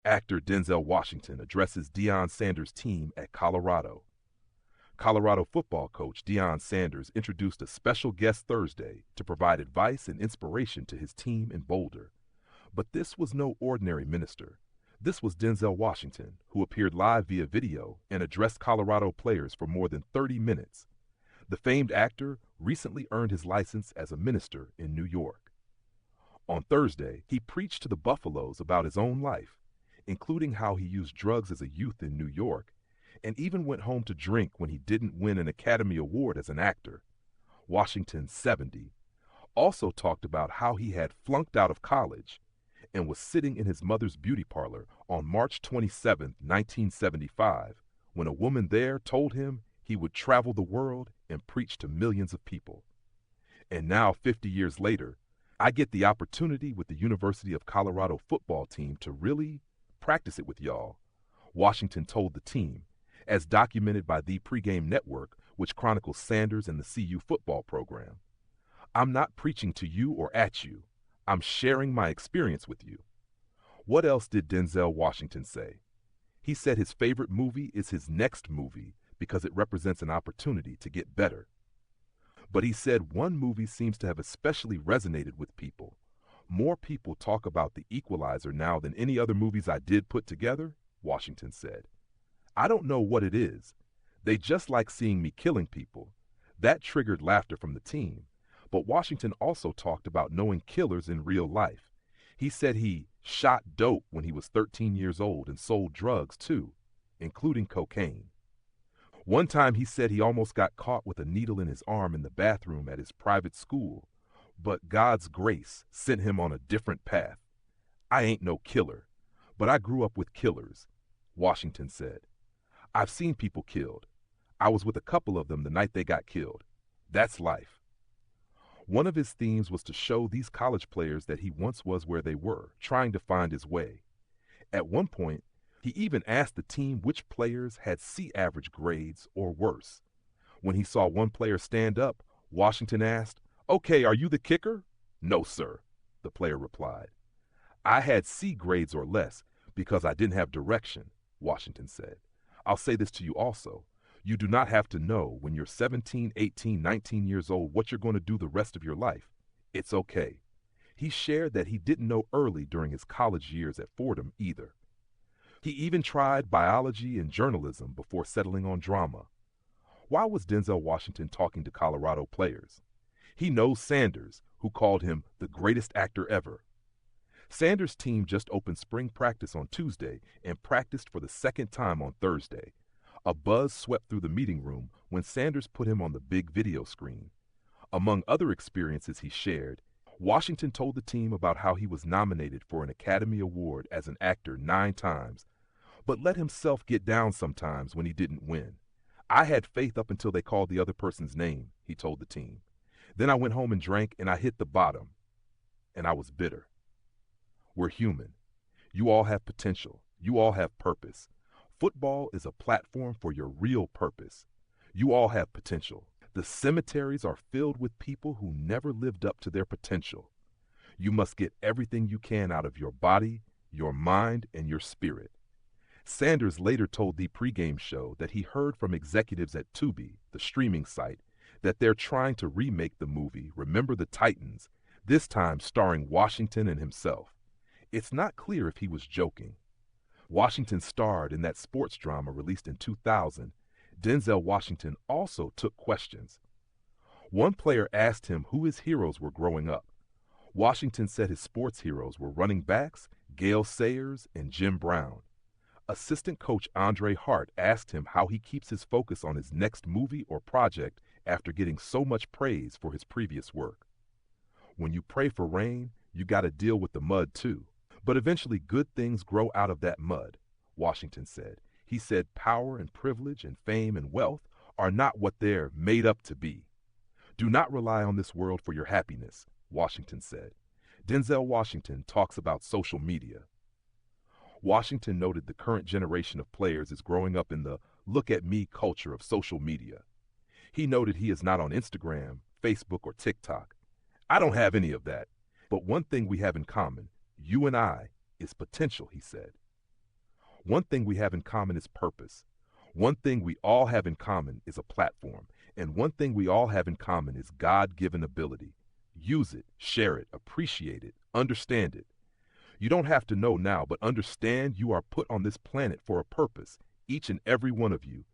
Actor Denzel Washington addresses Deion Sanders' team at Colorado. Colorado football coach Deion Sanders introduced a special guest Thursday to provide advice and inspiration to his team in Boulder. But this was no ordinary minister. This was Denzel Washington, who appeared live via video and addressed Colorado players for more than 30 minutes. The famed actor recently earned his license as a minister in New York. On Thursday, he preached to the Buffaloes about his own life, including how he used drugs as a youth in New York, and even went home to drink when he didn't win an Academy Award as an actor. Washington, 70, also talked about how he had flunked out of college and was sitting in his mother's beauty parlor on March 27, 1975, when a woman there told him he would travel the world and preach to millions of people. And now, 50 years later, I get the opportunity with the University of Colorado football team to really practice it with y'all, Washington told the team, as documented by the Pregame Network, which chronicles Sanders and the CU football program. I'm not preaching to you or at you. I'm sharing my experience with you. What else did Denzel Washington say? He said his favorite movie is his next movie because it represents an opportunity to get better. But he said one movie seems to have especially resonated with people. More people talk about The Equalizer now than any other movies I did put together, Washington said. I don't know what it is. They just like seeing me killing people. That triggered laughter from the team. But Washington also talked about knowing killers in real life. He said he shot dope when he was 13 years old and sold drugs too, including cocaine. One time he said he almost got caught with a needle in his arm in the bathroom at his private school, but God's grace sent him on a different path. I ain't no killer, but I grew up with killers, Washington said. I've seen people killed. I was with a couple of them the night they got killed. That's life. One of his themes was to show these college players that he once was where they were, trying to find his way. At one point, he even asked the team which players had C average grades or worse. When he saw one player stand up, Washington asked, "Okay, are you the kicker?" "No, sir," the player replied. "I had C grades or less because I didn't have direction," Washington said. I'll say this to you also. You do not have to know when you're 17, 18, 19 years old what you're going to do the rest of your life. It's okay. He shared that he didn't know early during his college years at Fordham either. He even tried biology and journalism before settling on drama. Why was Denzel Washington talking to Colorado players? He knows Sanders, who called him the greatest actor ever. Sanders' team just opened spring practice on Tuesday and practiced for the second time on Thursday. A buzz swept through the meeting room when Sanders put him on the big video screen. Among other experiences he shared, Washington told the team about how he was nominated for an Academy Award as an actor 9 times, but let himself get down sometimes when he didn't win. I had faith up until they called the other person's name, he told the team. Then I went home and drank and I hit the bottom, and I was bitter. We're human. You all have potential. You all have purpose. Football is a platform for your real purpose. You all have potential. The cemeteries are filled with people who never lived up to their potential. You must get everything you can out of your body, your mind, and your spirit. Sanders later told the pregame show that he heard from executives at Tubi, the streaming site, that they're trying to remake the movie Remember the Titans, this time starring Washington and himself. It's not clear if he was joking. Washington starred in that sports drama released in 2000. Denzel Washington also took questions. One player asked him who his heroes were growing up. Washington said his sports heroes were running backs, Gale Sayers, and Jim Brown. Assistant coach Andre Hart asked him how he keeps his focus on his next movie or project after getting so much praise for his previous work. When you pray for rain, you got to deal with the mud too. But eventually good things grow out of that mud, Washington said. He said power and privilege and fame and wealth are not what they're made up to be. Do not rely on this world for your happiness, Washington said. Denzel Washington talks about social media. Washington noted the current generation of players is growing up in the look at me culture of social media. He noted he is not on Instagram, Facebook, or TikTok. I don't have any of that. But one thing we have in common, you and I, is potential, he said. One thing we have in common is purpose. One thing we all have in common is a platform. And one thing we all have in common is God-given ability. Use it, share it, appreciate it, understand it. You don't have to know now, but understand you are put on this planet for a purpose, each and every one of you.